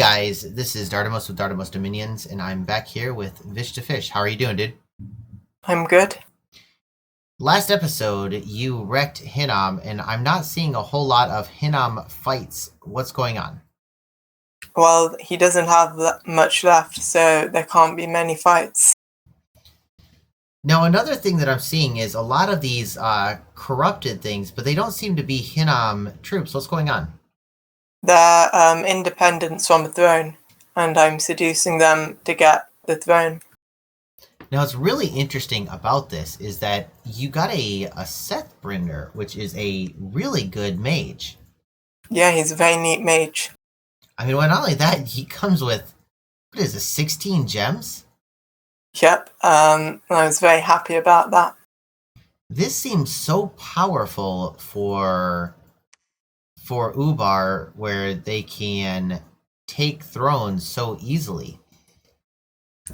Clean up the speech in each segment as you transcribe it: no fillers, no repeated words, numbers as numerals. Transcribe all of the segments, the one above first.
guys, this is Dardamus with Dardamus Dominions, and I'm back here with Vish to Fish. How are you doing, dude? I'm good. Last episode, you wrecked Hinam, and I'm not seeing a whole lot of Hinam fights. What's going on? Well, he doesn't have much left, so there can't be many fights. Now, another thing that I'm seeing is a lot of these corrupted things, but they don't seem to be Hinam troops. What's going on? They're independents from the throne, and I'm seducing them to get the throne. Now, what's really interesting about this is that you got a Seth Brinder, which is a really good mage. Yeah, he's a very neat mage. I mean, well, not only that, he comes with, what is this, 16 gems? Yep, I was very happy about that. This seems so powerful for Ubar, where they can take thrones so easily.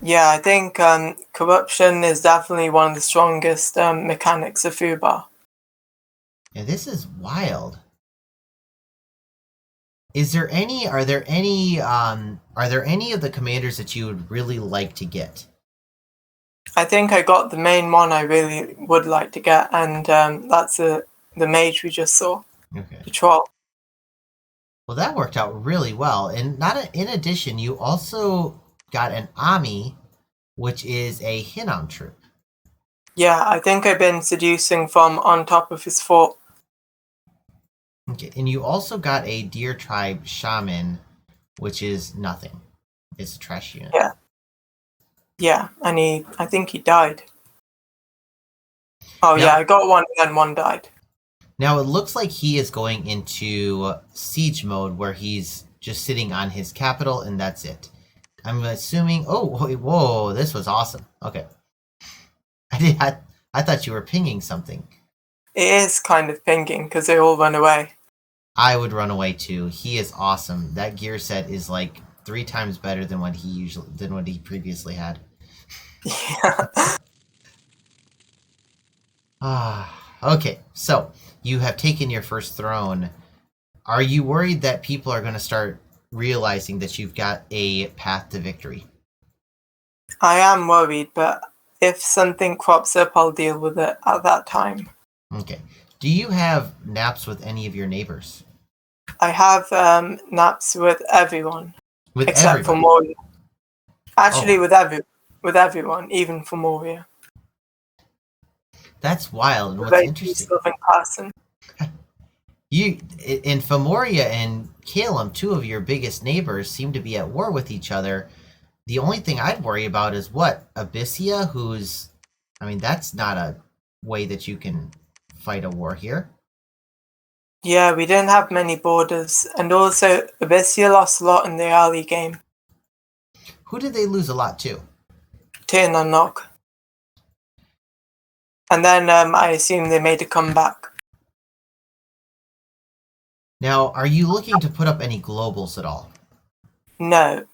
Yeah, I think corruption is definitely one of the strongest mechanics of Ubar. And this is wild. Are there any of the commanders that you would really like to get? I think I got the main one I really would like to get, and that's the mage we just saw. Okay. The troll. Well, that worked out really well. And in addition, you also got an Ami, which is a Hinam troop. Yeah, I think I've been seducing from on top of his fort. Okay, and you also got a Deer Tribe Shaman, which is nothing. It's a trash unit. Yeah, and I think he died. Oh, yeah, I got one and then one died. Now, it looks like he is going into siege mode where he's just sitting on his capital and that's it. I'm assuming... Oh, whoa, this was awesome. Okay. I thought you were pinging something. It is kind of pinging because they all run away. I would run away too. He is awesome. That gear set is like 3 times better than what he previously had. Yeah. Okay, so you have taken your first throne. Are you worried that people are going to start realizing that you've got a path to victory? I am worried, but if something crops up, I'll deal with it at that time. Okay. Do you have naps with any of your neighbors? I have naps with everyone. Except for Moria. Actually, with everyone, even for Moria. That's wild. And what's interesting... person. You in Femoria and Calum, 2 of your biggest neighbors, seem to be at war with each other. The only thing I'd worry about is what? Abyssia, who's... I mean, that's not a way that you can fight a war here. Yeah, we didn't have many borders. And also, Abyssia lost a lot in the early game. Who did they lose a lot to? Tir na Nog. And then I assume they made a comeback. Now, are you looking to put up any globals at all? No.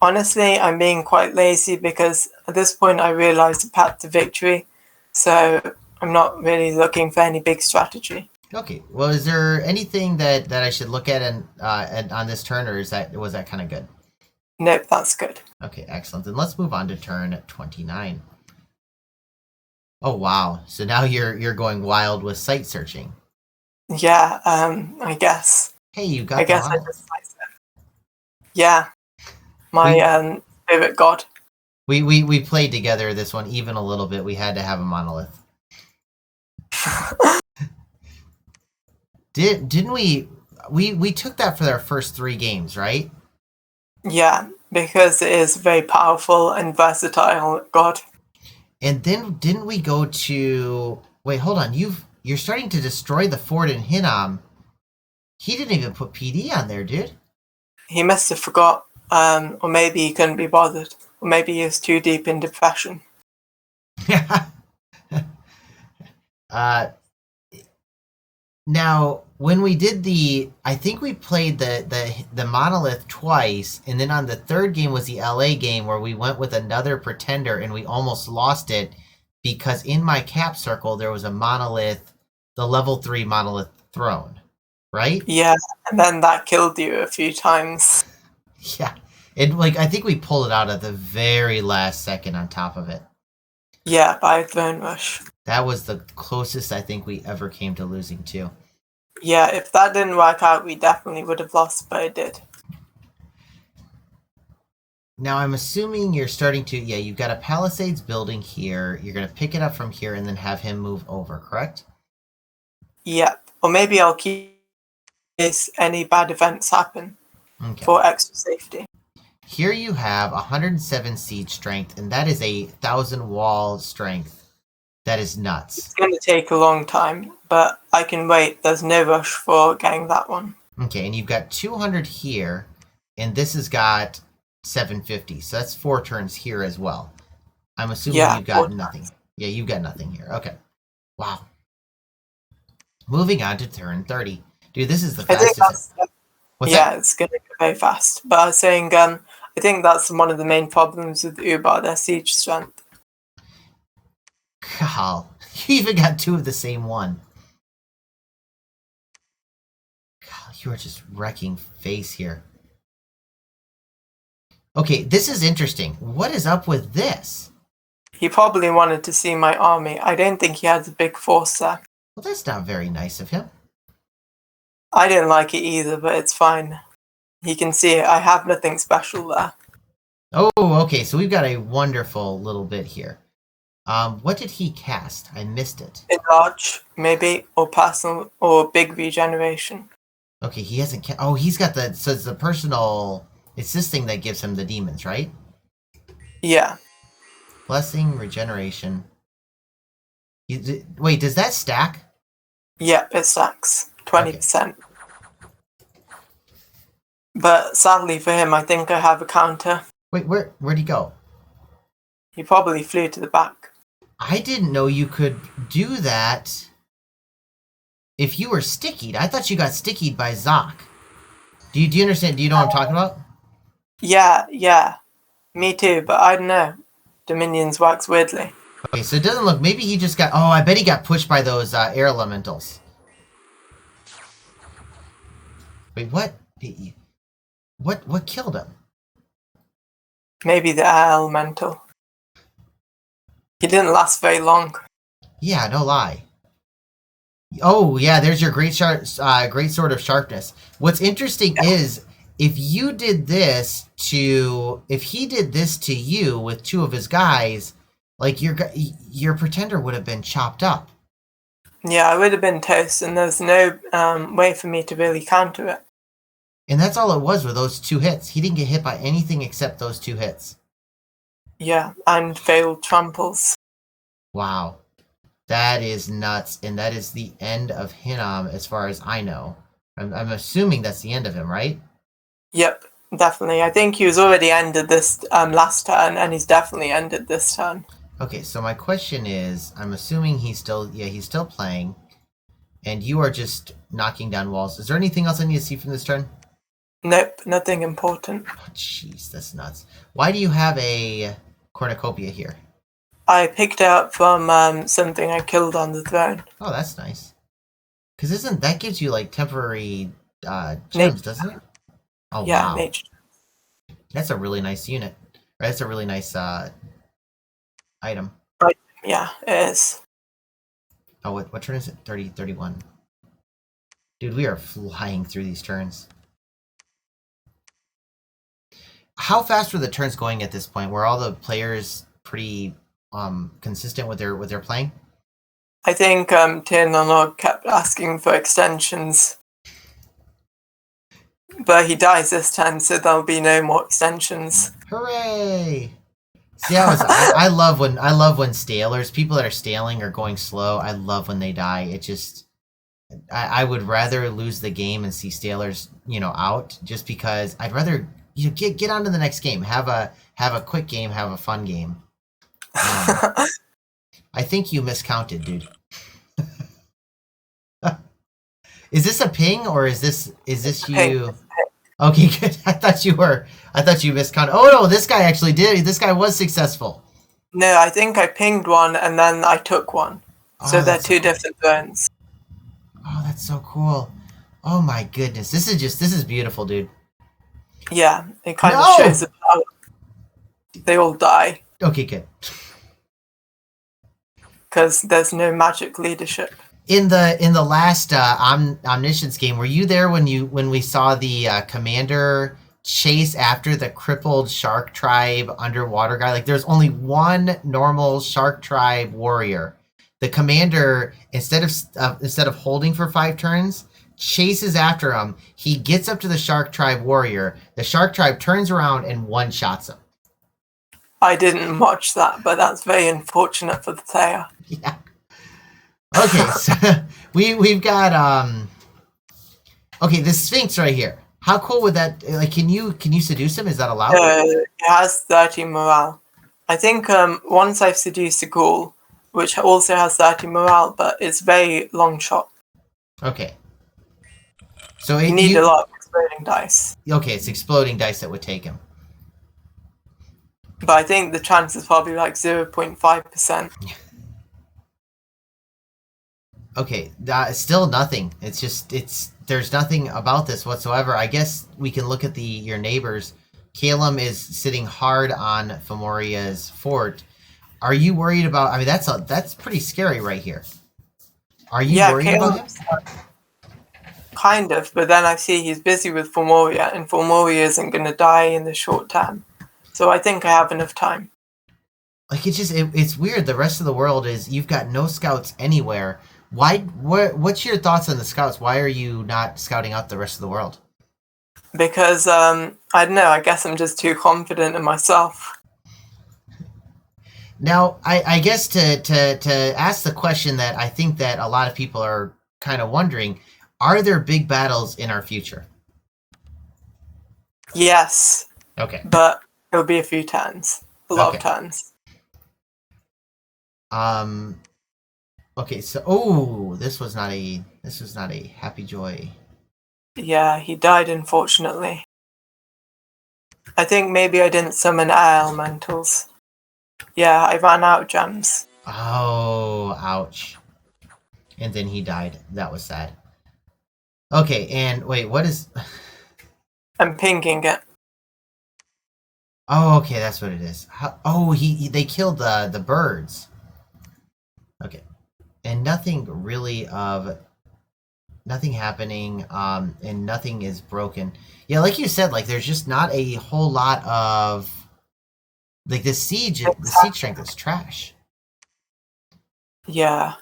Honestly, I'm being quite lazy because at this point I realised the path to victory. So I'm not really looking for any big strategy. Okay. Well, is there anything that I should look at on this turn, or was that kind of good? Nope, that's good. Okay, excellent. Then let's move on to turn 29. Oh wow! So now you're going wild with site searching. Yeah, I guess. Hey, you got. I guess I just like it. Yeah, my favorite god. We played together this one even a little bit. We had to have a monolith. Didn't we? We took that for our first 3 games, right? Yeah, because it is very powerful and versatile god. And then didn't we go to... Wait, hold on. You're starting to destroy the fort in Hinam. He didn't even put PD on there, dude. He must have forgot. Or maybe he couldn't be bothered. Or maybe he was too deep in depression. Now, when we did I think we played the monolith twice, and then on the 3rd game was the LA game where we went with another pretender and we almost lost it because in my cap circle there was a monolith, the level 3 monolith throne, right? Yeah, and then that killed you a few times. Yeah. And like I think we pulled it out at the very last second on top of it. Yeah, by Throne Rush. That was the closest I think we ever came to losing too. Yeah, if that didn't work out, we definitely would have lost, but it did. Now I'm assuming you're starting to yeah, you've got a Palisades building here. You're gonna pick it up from here and then have him move over, correct? Yep. Or maybe I'll keep in case any bad events happen Okay. for extra safety. Here you have 107 siege strength, and that is a 1,000 wall strength. That is nuts. It's going to take a long time, but I can wait. There's no rush for getting that one. Okay, and you've got 200 here, and this has got 750, so that's 4 turns here as well. I'm assuming you've got nothing. Yeah, you've got nothing here. Okay. Wow. Moving on to turn 30. Dude, this is the fastest. What's that? It's going to go very fast. But I was saying, I think that's one of the main problems with Uber, their siege strength. God, you even got 2 of the same one. God, you are just wrecking face here. Okay, this is interesting. What is up with this? He probably wanted to see my army. I don't think he has a big force there. Well, that's not very nice of him. I didn't like it either, but it's fine. He can see it. I have nothing special there. Oh, okay, so we've got a wonderful little bit here. What did he cast? I missed it. Enlarge, maybe, or personal, or big regeneration. Okay, he hasn't oh, he's got the, so it's the personal, it's this thing that gives him the demons, right? Yeah. Blessing, regeneration. Wait, does that stack? Yep, it stacks. 20%. Okay. But sadly for him, I think I have a counter. Wait, where'd he go? He probably flew to the back. I didn't know you could do that if you were stickied. I thought you got stickied by Zoc. Do you understand? Do you know what I'm talking about? Yeah. Me too, but I don't know. Dominions works weirdly. Okay, so it doesn't look, maybe he just got, oh, I bet he got pushed by those air elementals. Wait, what? What killed him? Maybe the air elemental. He didn't last very long. Yeah, no lie. Oh, yeah, there's your great sword of sharpness. What's interesting is if he did this to you with 2 of his guys, like your pretender would have been chopped up. Yeah, I would have been toast, and there's no way for me to really counter it. And that's all it was with those 2 hits. He didn't get hit by anything except those 2 hits. Yeah, and failed tramples. Wow. That is nuts, and that is the end of Hinnom as far as I know. I'm assuming that's the end of him, right? Yep, definitely. I think he was already ended this last turn, and he's definitely ended this turn. Okay, so my question is, I'm assuming he's still playing, and you are just knocking down walls. Is there anything else I need to see from this turn? Nope, nothing important. Oh, jeez, that's nuts. Why do you have a cornucopia here? I picked it up from something I killed on the throne. Oh, that's nice. Because that gives you like temporary gems, doesn't it? Oh, yeah, wow. nature. That's a really nice unit. Right? That's a really nice item. Right. Yeah, it is. Oh, what turn is it? 30, 31. Dude, we are flying through these turns. How fast were the turns going at this point? Were all the players pretty consistent with their playing? I think Tirnanog kept asking for extensions. But he dies this time, so there'll be no more extensions. Hooray! See, I love when stalers, people that are staling or going slow, I love when they die. It just I would rather lose the game and see stalers, out, just because I'd rather get on to the next game. Have a quick game, have a fun game. I think you miscounted, dude. Is this a ping or is this you? Okay, good. I thought you miscounted. Oh no, this guy actually did. This guy was successful. No, I think I pinged one and then I took one. So they're 2 different zones. Oh, that's so cool. Oh my goodness. This is beautiful, dude. Yeah, it kind of shows No! the power. They all die Okay, good. because there's no magic leadership. In the last Omniscience game, were you there when we saw the commander chase after the crippled shark tribe underwater guy? Like, there's only one normal shark tribe warrior. The commander, instead of holding for 5 turns, chases after him. He gets up to the shark tribe warrior. The shark tribe turns around and one shots him. I didn't watch that, but that's very unfortunate for the player. Yeah. Okay, so we've got okay, the Sphinx right here. How cool would that, like, can you seduce him? Is that allowed? It has 30 morale. I think once I've seduced a ghoul, which also has 30 morale, but it's very long shot. Okay. So You need a lot of exploding dice. Okay, it's exploding dice that would take him. But I think the chance is probably like 0.5%. Okay, still nothing. It's just there's nothing about this whatsoever. I guess we can look at your neighbors. Calum is sitting hard on Fomoria's fort. Are you worried about? I mean, that's pretty scary right here. Are you worried about him? Kind of, but then I see he's busy with Fomoria, and Fomoria isn't going to die in the short term. So I think I have enough time. Like, it's weird. The rest of the world you've got no scouts anywhere. Why? What's your thoughts on the scouts? Why are you not scouting out the rest of the world? Because I don't know. I guess I'm just too confident in myself. Now, I guess to ask the question that I think that a lot of people are kind of wondering: are there big battles in our future? Yes. Okay. But it'll be a few turns. A lot of turns. Okay, so this was not a happy joy. Yeah, he died unfortunately. I think maybe I didn't summon air elementals. Yeah, I ran out of gems. Oh, ouch. And then he died. That was sad. Okay, and wait, what is I'm pinging it. Oh, okay, that's what it is. They killed the birds. Okay. And nothing happening, and nothing is broken. Yeah, like you said, like there's just not a whole lot of like the siege strength is trash. Yeah.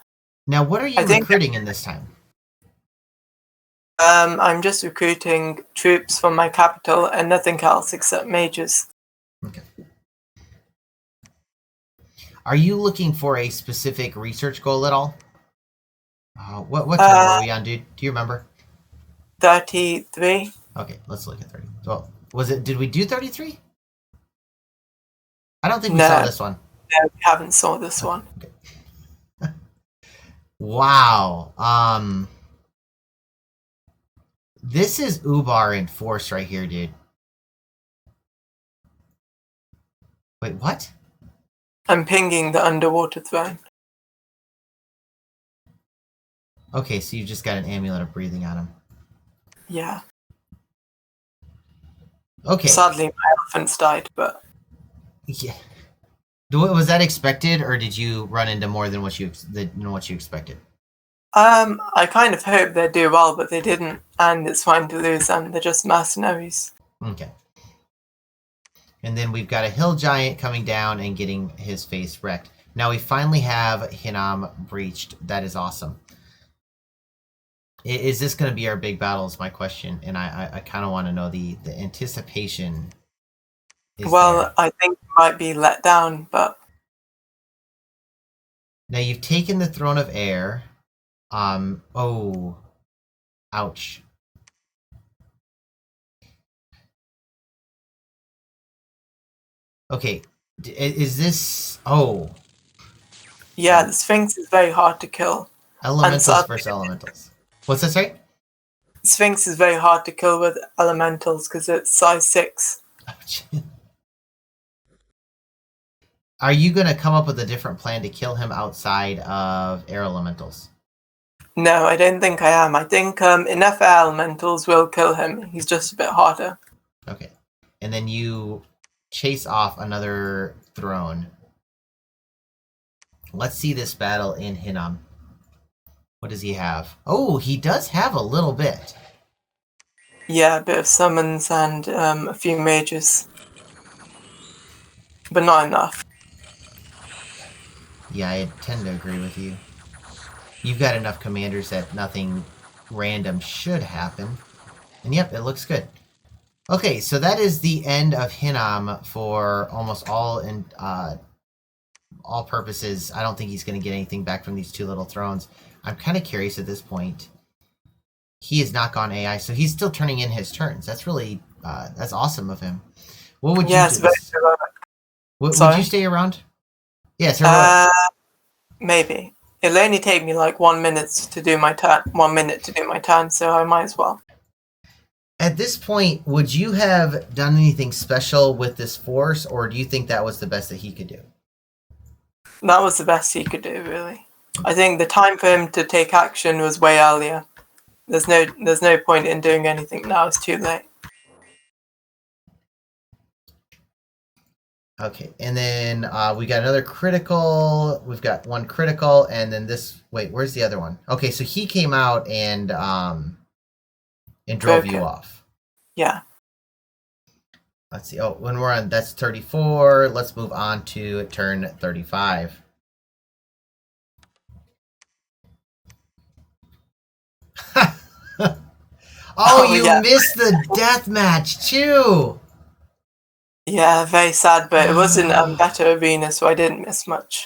Now what are you recruiting in this time? I'm just recruiting troops from my capital and nothing else except mages. Okay. Are you looking for a specific research goal at all? What turn were we on, dude? Do you remember? 33. Okay, let's look at 30. Well, did we do 33? I don't think we No. saw this one. No, we haven't saw this one. Okay. Wow. This is Ubar in force right here, dude. Wait, what? I'm pinging the underwater throne. Okay, so you just got an amulet of breathing on him. Yeah. Okay. Sadly, my elephants died, but... Yeah. Was that expected, or did you run into more than what you expected? I kind of hoped they'd do well, but they didn't, and it's fine to lose them. They're just mercenaries. Okay. And then we've got a hill giant coming down and getting his face wrecked. Now we finally have Hinam breached. That is awesome. Is this going to be our big battle is my question, and I kind of want to know the anticipation. Well, I think you might be let down, but... Now you've taken the Throne of Air. Oh. Ouch. Okay, is this... Oh. Yeah, the Sphinx is very hard to kill. Elementals versus elementals. What's that, sorry? Sphinx is very hard to kill with elementals because it's size 6. Are you going to come up with a different plan to kill him outside of air elementals? No, I don't think I am. I think enough air elementals will kill him. He's just a bit harder. Okay. And then you chase off another throne. Let's see this battle in Hinam. What does he have? Oh, he does have a little bit. Yeah, a bit of summons and a few mages, but not enough. Yeah, I tend to agree with you. You've got enough commanders that nothing random should happen. And yep, it looks good. Okay, so that is the end of Hinam for almost all purposes. I don't think he's going to get anything back from these two little thrones. I'm kind of curious at this point. He has not gone AI, so he's still turning in his turns. That's really that's awesome of him. What would you Yeah, do? it's very heroic. Would you Sorry. stay around? Yeah, it's heroic. Maybe. It'll only take me like 1 minute to do my turn. 1 minute to do my turn, so I might as well. At this point, would you have done anything special with this force, or do you think that was the best that he could do? That was the best he could do, really. I think the time for him to take action was way earlier. There's no point in doing anything now. It's too late. Okay, and then we got another critical. We've got one critical, and then this. Wait, where's the other one? Okay, so he came out and drove you off. Yeah. Let's see. Oh, when we're on, that's 34. Let's move on to turn 35. Oh, you yeah. missed the death match too. Yeah, very sad, but it wasn't better arena, so I didn't miss much.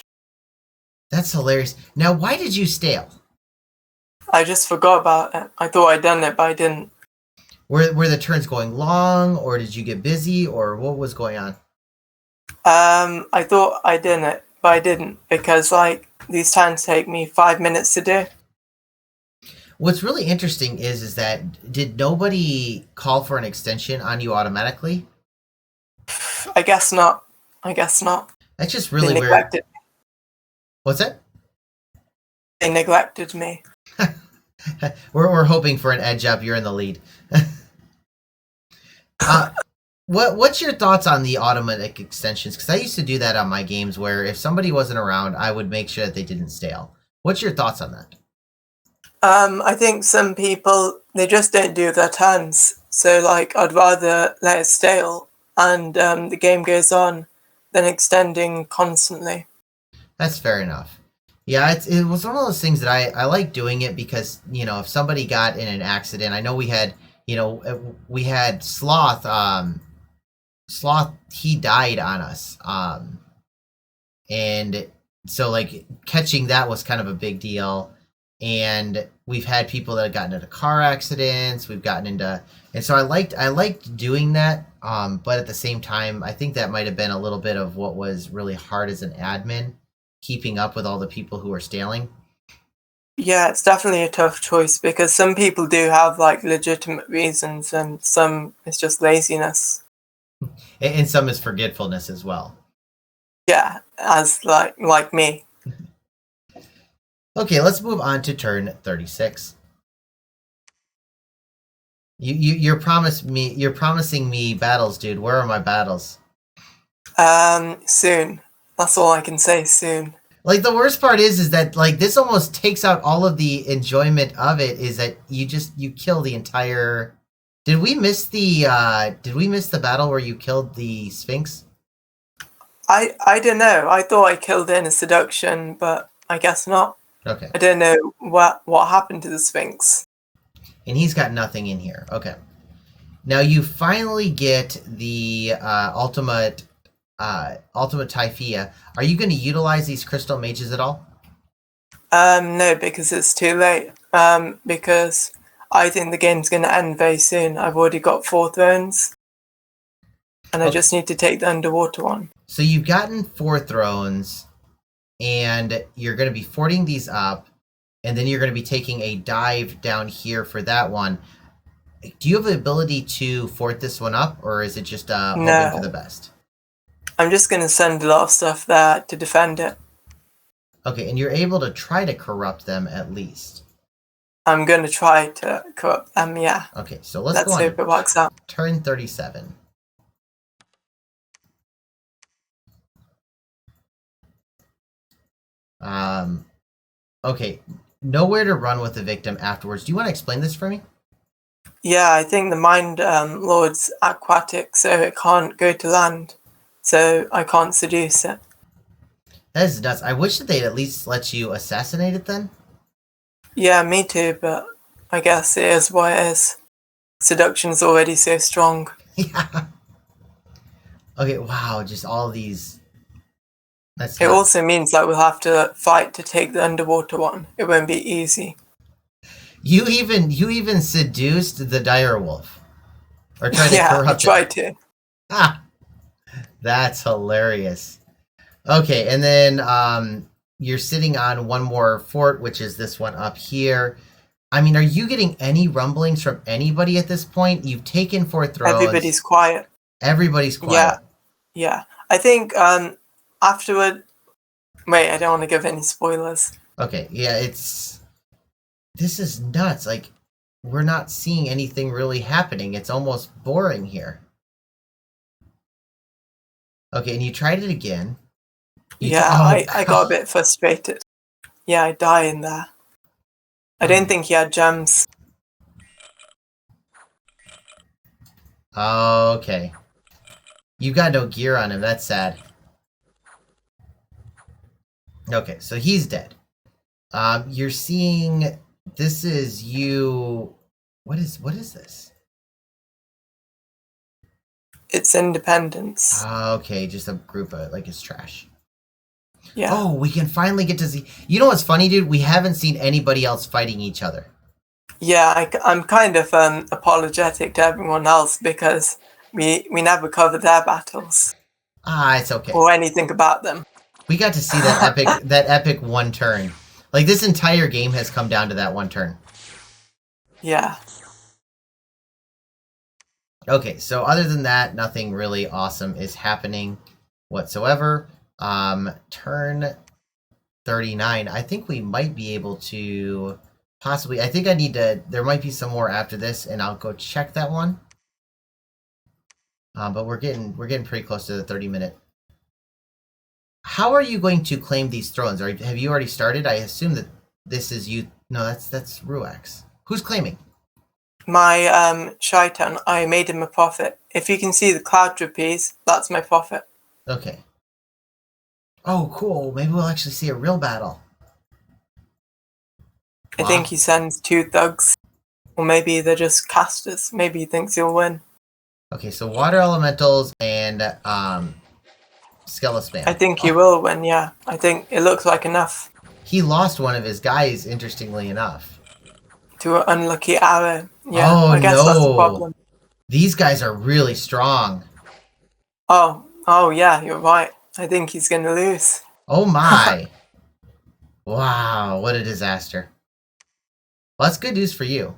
That's hilarious. Now, why did you stale? I just forgot about it. I thought I'd done it, but I didn't. Were the turns going long, or did you get busy, or what was going on? I thought I did it, but I didn't because like these turns take me 5 minutes to do. What's really interesting is that did nobody call for an extension on you automatically? I guess not. I guess not. That's just They really weird. neglected. What's that? They neglected me. We're hoping for an edge up. You're in the lead. What's your thoughts on the automatic extensions? Because I used to do that on my games where if somebody wasn't around, I would make sure that they didn't stale. What's your thoughts on that? I think some people they just don't do their turns. So like I'd rather let it stale and the game goes on than extending constantly. That's fair enough. Yeah, it was one of those things that I like doing it because, if somebody got in an accident, I know we had Sloth, Sloth, he died on us. And so like catching that was kind of a big deal. And we've had people that have gotten into car accidents, and so I liked doing that. But at the same time, I think that might have been a little bit of what was really hard as an admin, keeping up with all the people who are stealing. Yeah, it's definitely a tough choice because some people do have like legitimate reasons and some it's just laziness. And some is forgetfulness as well. Yeah, as like me. Okay, let's move on to turn 36. You're promising me battles, dude. Where are my battles? Soon. That's all I can say, soon. Like the worst part is that like this almost takes out all of the enjoyment of it, is that you kill the entire. Did we miss the battle where you killed the Sphinx? I don't know. I thought I killed it in a seduction, but I guess not. Okay. I don't know what happened to the Sphinx. And he's got nothing in here. Okay. Now you finally get the ultimate Typhia. Are you going to utilize these crystal mages at all? No, because it's too late. Because I think the game's going to end very soon. I've already got 4 thrones. And I just need to take the underwater one. So you've gotten 4 thrones, and you're going to be forting these up, and then you're going to be taking a dive down here for that one. Do you have the ability to fort this one up, or is it just hoping for the best? I'm just going to send a lot of stuff there to defend it. Okay, and you're able to try to corrupt them at least. I'm going to try to corrupt them, yeah. Okay, so let's Let's go hope on it works out. turn 37. Okay, nowhere to run with the victim afterwards. Do you want to explain this for me? Yeah, I think the Mind Lord's aquatic, so it can't go to land. So I can't seduce it. That is nuts. I wish that they'd at least let you assassinate it then. Yeah, me too, but I guess it is what it is. Seduction's already so strong. Yeah. Okay, wow, just all these. That's It nuts. also means that we'll have to fight to take the underwater one. It won't be easy. You even seduced the dire wolf. Or tried to Yeah, I corrupt it. tried to. Ah, that's hilarious. Okay, and then you're sitting on one more fort, which is this one up here. I mean, are you getting any rumblings from anybody at this point? You've taken 4 throws. Everybody's quiet. Everybody's quiet. Yeah. I think afterward. Wait, I don't want to give any spoilers. Okay, yeah, this is nuts. Like, we're not seeing anything really happening. It's almost boring here. Okay, and you tried it again. I got a bit frustrated. Yeah, I die in there. I don't think he had gems. Okay. You got no gear on him. That's sad. Okay, so he's dead. You're seeing. This is you. What is this? It's independence. Okay, just a group of like it's trash. Yeah. Oh, we can finally get to see. You know what's funny, dude? We haven't seen anybody else fighting each other. Yeah, I'm kind of apologetic to everyone else because we never cover their battles It's okay. or anything about them. We got to see that epic one turn. Like this entire game has come down to that one turn. Yeah. Okay, so other than that, nothing really awesome is happening whatsoever. Turn 39. I think we might be able to possibly. I think I need to. There might be some more after this, and I'll go check that one. But we're getting pretty close to the 30-minute. How are you going to claim these thrones? Have you already started? I assume that this is you. No, that's Ruax. Who's claiming? My Shaitan, I made him a prophet. If you can see the cloud trapeze, that's my prophet. Okay. Oh, cool. Maybe we'll actually see a real battle. I think he sends 2 thugs. Or maybe they're just casters. Maybe he thinks he'll win. Okay, so water elementals and Skelispan. I think he will win, yeah. I think it looks like enough. He lost one of his guys, interestingly enough. To an unlucky arrow. Yeah, I guess that's the problem. These guys are really strong. Oh yeah, you're right. I think he's gonna lose. Oh my. Wow, what a disaster. Well, that's good news for you.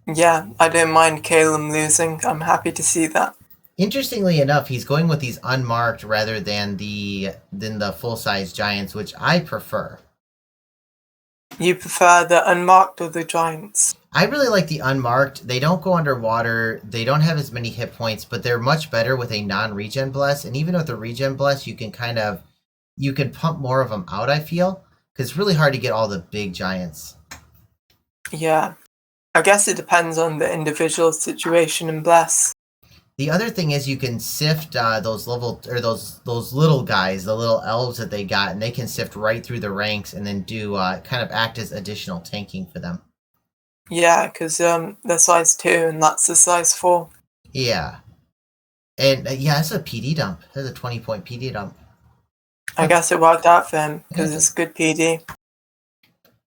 Yeah, I don't mind Calum losing. I'm happy to see that. Interestingly enough, he's going with these unmarked rather than the full-size giants, which I prefer. You prefer the unmarked or the giants? I really like the unmarked. They don't go underwater. They don't have as many hit points, but they're much better with a non-regen bless. And even with a regen bless, you can pump more of them out, I feel. Because it's really hard to get all the big giants. Yeah. I guess it depends on the individual situation and bless. The other thing is you can sift those little guys, the little elves that they got, and they can sift right through the ranks and then do kind of act as additional tanking for them. Yeah, because they're size 2 and that's a size 4. Yeah. And yeah, it's a PD dump. That's a 20-point PD dump. I guess it worked out for him because it's good PD.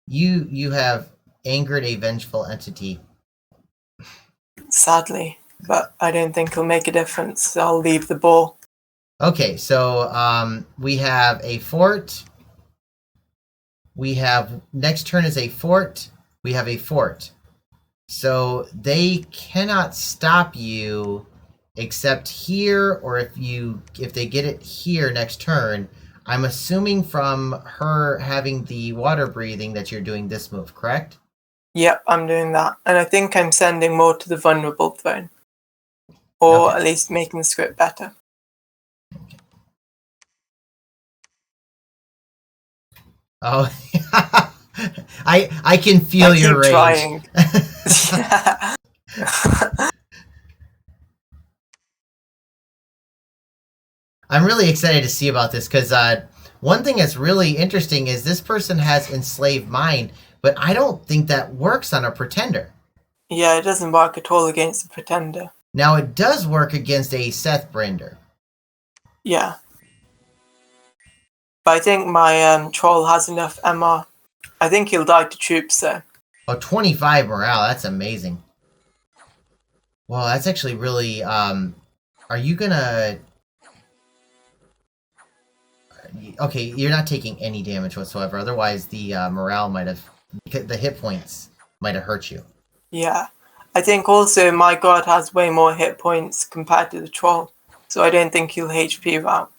You have angered a vengeful entity. Sadly, but I don't think it'll make a difference. So I'll leave the ball. Okay, so we have a fort. We have next turn is a fort. We have a fort. So they cannot stop you except here, or if they get it here next turn. I'm assuming from her having the water breathing that you're doing this move, correct? Yep, I'm doing that. And I think I'm sending more to the vulnerable throne. Or Okay. at least making the script better. Oh, I can feel I your keep rage. trying. Yeah. I'm really excited to see about this because one thing that's really interesting is this person has enslaved mind, but I don't think that works on a pretender. Yeah, it doesn't work at all against the pretender. Now it does work against a Seth Brinder. Yeah. But I think my troll has enough MR. I think he'll die to troops though. Oh, 25 morale. That's amazing. Well, that's actually really. Are you gonna? Okay, you're not taking any damage whatsoever. Otherwise, the morale might have, the hit points might have hurt you. Yeah. I think also my god has way more hit points compared to the troll. So I don't think he'll HP out.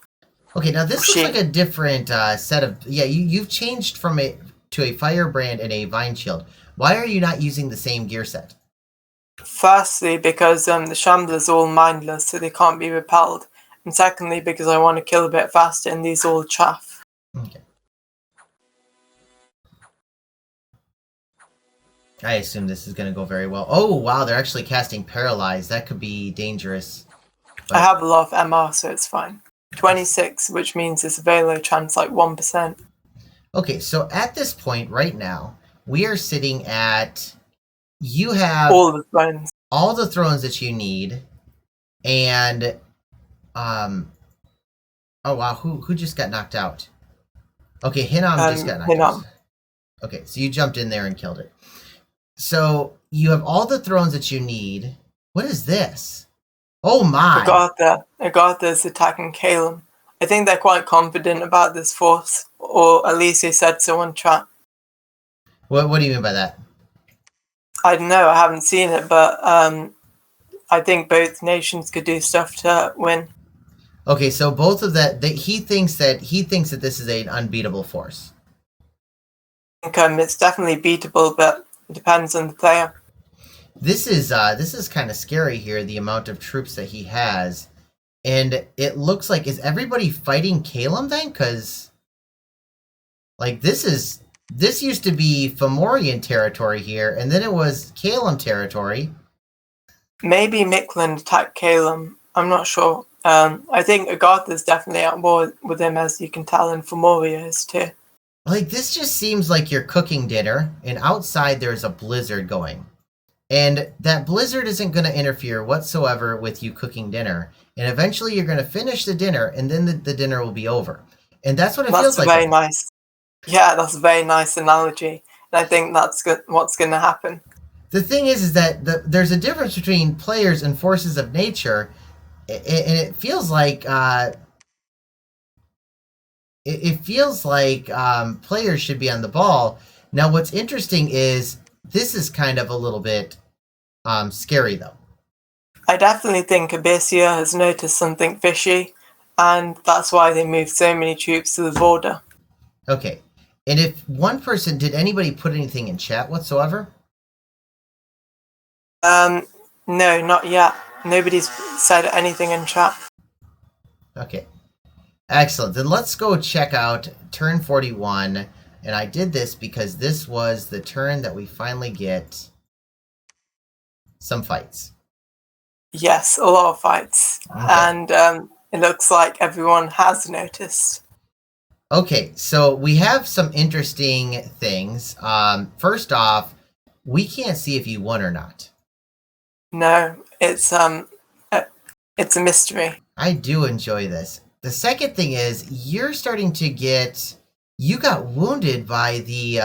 Okay, now this looks She. like a different set of. Yeah, you've changed from a to a firebrand and a vine shield. Why are you not using the same gear set? Firstly, because the Shambler's all mindless, so they can't be repelled. And secondly, because I want to kill a bit faster and these all chaff. Okay. I assume this is going to go very well. Oh, wow, they're actually casting Paralyze. That could be dangerous. I have a lot of MR, so it's fine. 26, which means it's a very low chance, like 1%. Okay, so at this point right now, we are sitting at. You have All the thrones. all the thrones that you need, and oh wow, who just got knocked out? Okay, Hinam just got knocked out. Okay, so you jumped in there and killed it. So you have all the thrones that you need. What is this? Oh my! Agartha's attacking Calum. I think they're quite confident about this force, or at least they said so on chat. What do you mean by that? I don't know, I haven't seen it, but I think both nations could do stuff to win. Okay, so both of that, he thinks that this is an unbeatable force. I think it's definitely beatable, but it depends on the player. This is kind of scary here. The amount of troops that he has, and it looks like, is everybody fighting Calum then? Because like this used to be Fomorian territory here, and then it was Calum territory. Maybe Mikland attacked Calum. I'm not sure. I think Agartha's definitely at war with him, as you can tell, and Fomoria is too. Like, this just seems like you're cooking dinner, and outside there's a blizzard going. And that blizzard isn't going to interfere whatsoever with you cooking dinner. And eventually you're going to finish the dinner, and then the dinner will be over. And that's what it feels like. That's very nice. Yeah, that's a very nice analogy. And I think that's what's going to happen. The thing is that there's a difference between players and forces of nature, and it feels like players should be on the ball. Now, what's interesting is this is kind of a little bit scary, though. I definitely think Abyssia has noticed something fishy, and that's why they moved so many troops to the border. Okay, and if one person, did anybody put anything in chat whatsoever? No, not yet. Nobody's said anything in chat. Okay. Excellent. Then let's go check out turn 41. And I did this because this was the turn that we finally get some fights. Yes, a lot of fights. Okay. And it looks like everyone has noticed. Okay, so we have some interesting things. First off, we can't see if you won or not. No, it's a mystery. I do enjoy this. The second thing is you're starting to get. You got wounded by the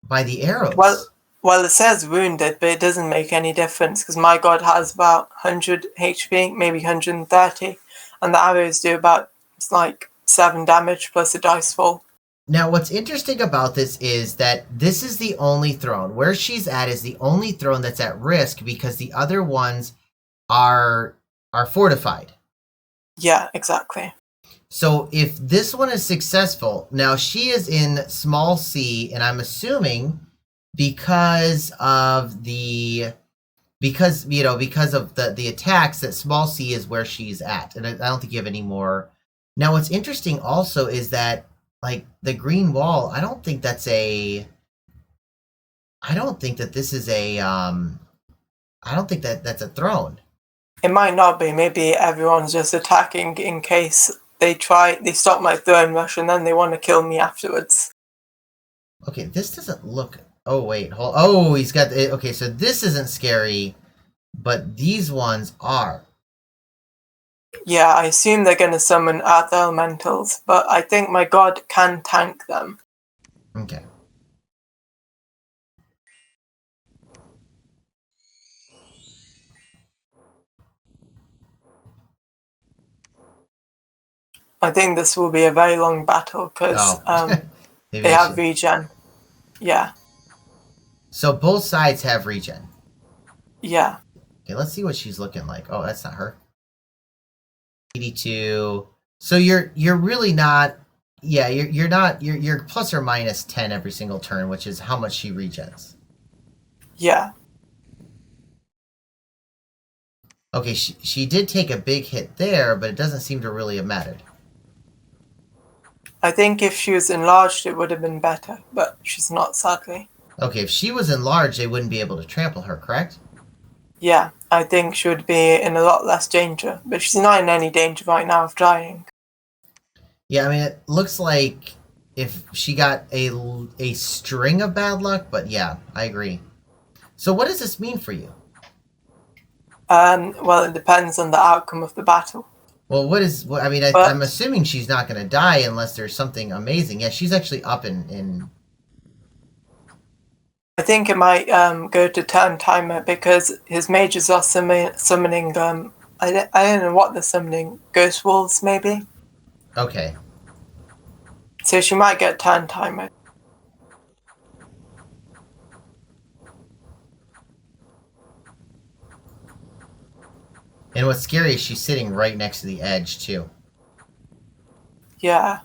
arrows. Well, it says wounded, but it doesn't make any difference because my god has about 100 HP, maybe 130, and the arrows do about 7 damage plus a dice fall. Now, what's interesting about this is that this is the only throne. Where she's at is the only throne that's at risk because the other ones are fortified. Yeah, exactly. So if this one is successful, now she is in small C, and I'm assuming because of the attacks that small c is where she's at, and I don't think you have any more. Now what's interesting also is that like the green wall, I don't think that this is a I don't think that that's a throne. It might not be. Maybe everyone's just attacking in case they stop my throne rush and then they want to kill me afterwards. Okay, this doesn't look. Oh wait, oh, he's got. Okay, so this isn't scary, but these ones are. Yeah, I assume they're going to summon Earth Elementals, but I think my god can tank them. Okay. I think this will be a very long battle because they have regen. Yeah. So both sides have regen. Yeah. Okay, let's see what she's looking like. Oh, that's not her. 82. So you're really not. Yeah, you're not. You're plus or minus 10 every single turn, which is how much she regens. Yeah. Okay, she did take a big hit there, but it doesn't seem to really have mattered. I think if she was enlarged, it would have been better, but she's not, sadly. Okay, if she was enlarged, they wouldn't be able to trample her, correct? Yeah, I think she would be in a lot less danger, but she's not in any danger right now of dying. Yeah, I mean, it looks like if she got a string of bad luck, but yeah, I agree. So what does this mean for you? Well, it depends on the outcome of the battle. Well, I mean, I'm assuming she's not going to die unless there's something amazing. Yeah, she's actually up in... I think it might go to turn timer because his mages are summoning, I don't know what they're summoning, ghost wolves maybe? Okay. So she might get turn timer. And what's scary is she's sitting right next to the edge, too. Yeah.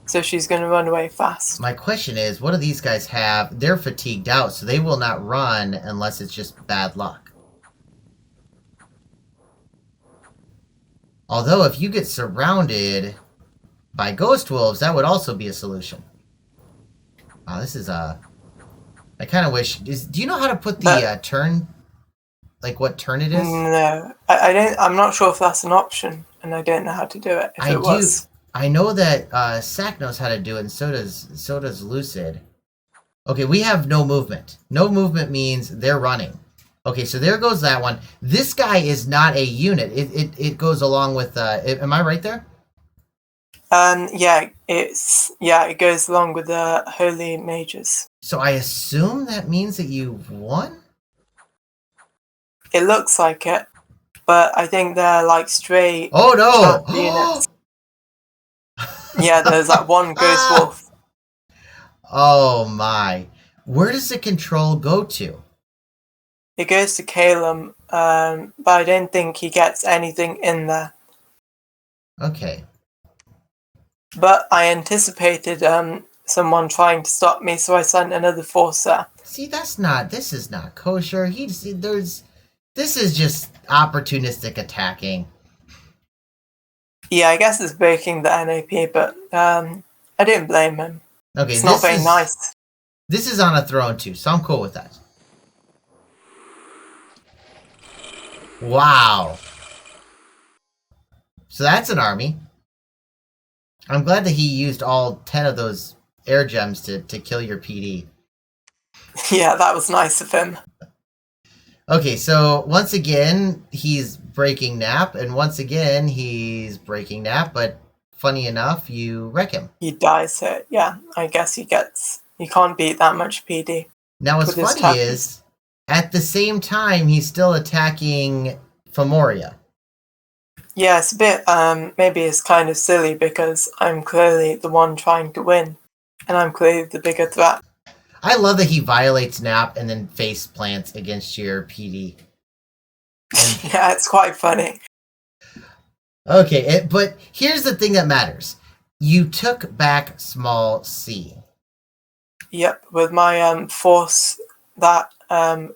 So she's going to run away fast. My question is, what do these guys have? They're fatigued out, so they will not run unless it's just bad luck. Although, if you get surrounded by ghost wolves, that would also be a solution. Wow, this is I kind of wish... do you know how to put the turn... Like what turn it is? No, I don't. I'm not sure if that's an option, and I don't know how to do it. If it was. I know that Sack knows how to do it, and so does Lucid. Okay, we have no movement. No movement means they're running. Okay, so there goes that one. This guy is not a unit. It goes along with. Am I right there? Yeah, it goes along with the holy mages. So I assume that means that you've won. It looks like it, but I think they're like straight. Oh no! Units. Yeah, there's like one ghost wolf. Oh my! Where does the control go to? It goes to Calum, but I don't think he gets anything in there. Okay. But I anticipated someone trying to stop me, so I sent another force there. See, this is not kosher. This is just opportunistic attacking. Yeah, I guess it's breaking the NAP, but I didn't blame him. Okay, it's not very nice. This is on a throne too, so I'm cool with that. Wow. So that's an army. I'm glad that he used all 10 of those air gems to kill your PD. Yeah, that was nice of him. Okay, so once again, he's breaking Nap, and once again, he's breaking Nap, but funny enough, you wreck him. He dies here. Yeah, I guess he can't beat that much PD. Now what's funny is, at the same time, he's still attacking Femoria. Yeah, it's a bit, maybe it's kind of silly because I'm clearly the one trying to win, and I'm clearly the bigger threat. I love that he violates Nap and then face plants against your PD. Yeah, it's quite funny. Okay, but here's the thing that matters. You took back small C. Yep, with my force that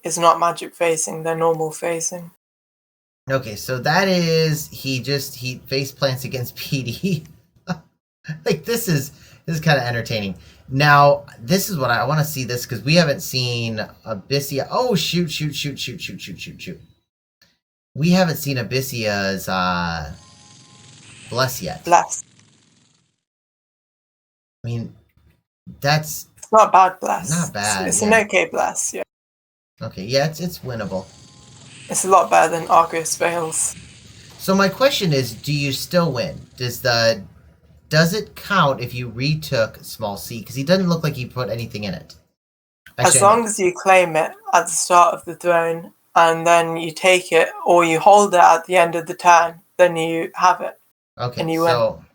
is not magic phasing, they're normal phasing. Okay, so that is he face plants against PD. Like this is kind of entertaining. Now this is what I want to see this because we haven't seen Abyssia. Oh shoot! We haven't seen Abyssia's bless yet. Bless. I mean, that's It's not bad bless. not bad. It's Yeah. an okay bless, yeah. Okay, yeah, it's winnable. It's a lot better than Argus Veils. So my question is, do you still win? Does it count if you retook small c? Because he doesn't look like he put anything in it. Actually, As long as you claim it at the start of the throne, and then you take it, or you hold it at the end of the turn, then you have it. okay, and you win.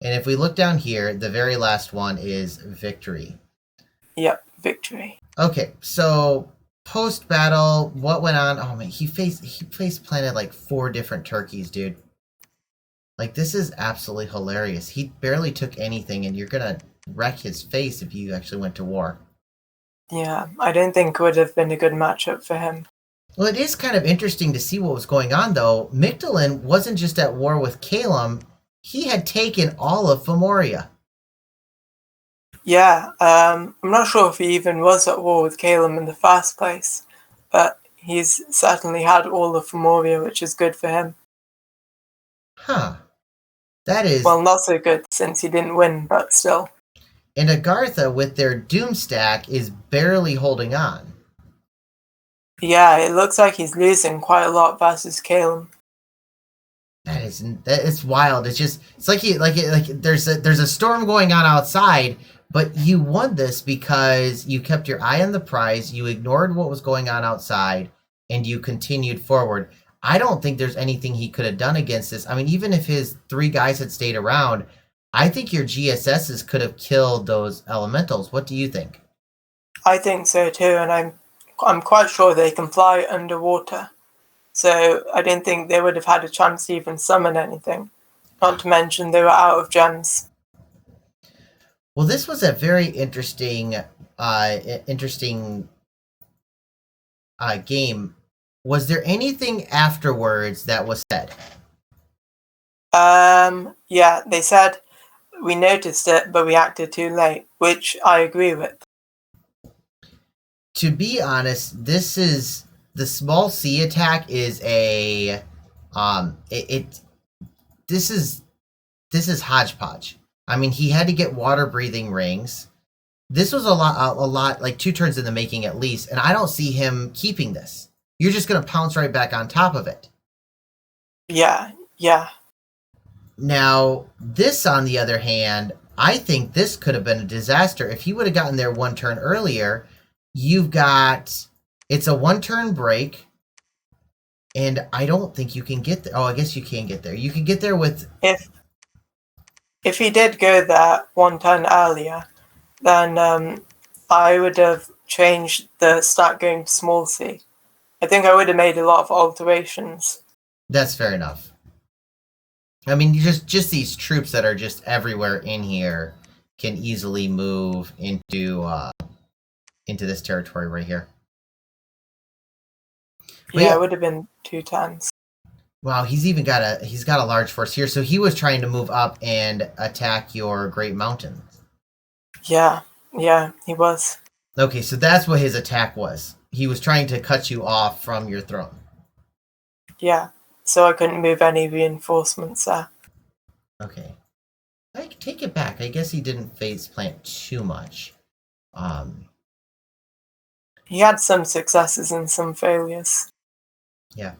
And if we look down here, the very last one is victory. Yep, victory. Okay, so post battle, what went on? Oh man, he face planted like 4 different turkeys, dude. Like this is absolutely hilarious. He barely took anything, and you're gonna wreck his face if you actually went to war. Yeah, I don't think it would have been a good matchup for him. Well, it is kind of interesting to see what was going on, though. Mictlan wasn't just at war with Calum; he had taken all of Femoria. Yeah, I'm not sure if he even was at war with Calum in the first place, but he's certainly had all of Femoria, which is good for him. Huh. That is... Well, not so good since he didn't win, but still. And Agartha, with their Doom stack, is barely holding on. Yeah, it looks like he's losing quite a lot versus Calum. It's wild. It's like there's a storm going on outside, but you won this because you kept your eye on the prize, you ignored what was going on outside, and you continued forward. I don't think there's anything he could have done against this. I mean, even if his 3 guys had stayed around, I think your GSSs could have killed those elementals. What do you think? I think so too, and I'm quite sure they can fly underwater. So I didn't think they would have had a chance to even summon anything. Not to mention they were out of gems. Well, this was a very interesting game. Was there anything afterwards that was said? Yeah, they said we noticed it, but we acted too late, which I agree with. To be honest, this is the small C attack is a this is hodgepodge. I mean, he had to get water breathing rings. This was a lot like 2 turns in the making at least, and I don't see him keeping this. You're just going to pounce right back on top of it. Yeah. Now, this, on the other hand, I think this could have been a disaster. If he would have gotten there 1 turn earlier, it's a 1 turn break, and I don't think you can get there. Oh, I guess you can get there. You can get there with... If he did go there 1 turn earlier, then I would have changed the stat going to small c. I think I would have made a lot of alterations. That's fair enough. I mean, just these troops that are just everywhere in here can easily move into this territory right here. Yeah, it would have been 2 turns. Wow, he's got a large force here, so he was trying to move up and attack your Great Mountain. Yeah, he was. Okay, so that's what his attack was. He was trying to cut you off from your throne. Yeah, so I couldn't move any reinforcements there. Okay. I take it back. I guess he didn't face plant too much. He had some successes and some failures. Yeah.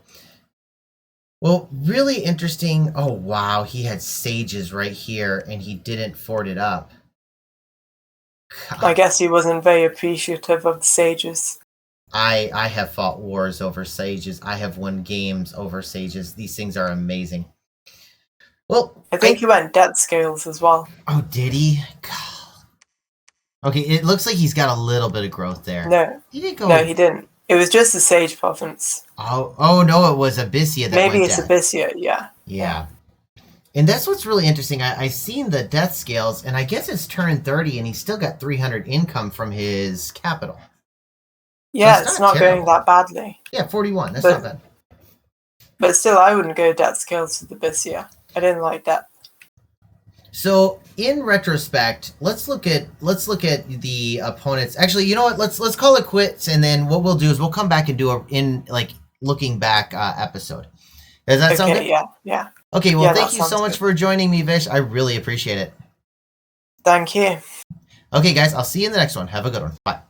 Well, really interesting. Oh, wow. He had sages right here, and he didn't fort it up. God. I guess he wasn't very appreciative of the sages. I have fought wars over sages. I have won games over sages. These things are amazing. Well, I think he went debt scales as well. Oh, did he? God. Okay, it looks like he's got a little bit of growth there. No. He didn't go... No, he didn't. It was just the sage province. Oh no, it was Abyssia that Maybe went it's dead. Abyssia, yeah. Yeah. And that's what's really interesting. I seen the death scales, and I guess it's turn 30, and he's still got 300 income from his capital. Yeah, it's it's not not going terrible. that badly. Yeah, 41. That's But- not bad. But still, I wouldn't go death scales with the Bissia. I didn't like that. So in retrospect, let's look at the opponents. Actually, you know what? Let's call it quits, and then what we'll do is we'll come back and do looking back episode. Does that sound good? Yeah. Okay, well, Yeah, thank that you so sounds much good. for joining me, Vish. I really appreciate it. Thank you. Okay, guys, I'll see you in the next one. Have a good one. Bye.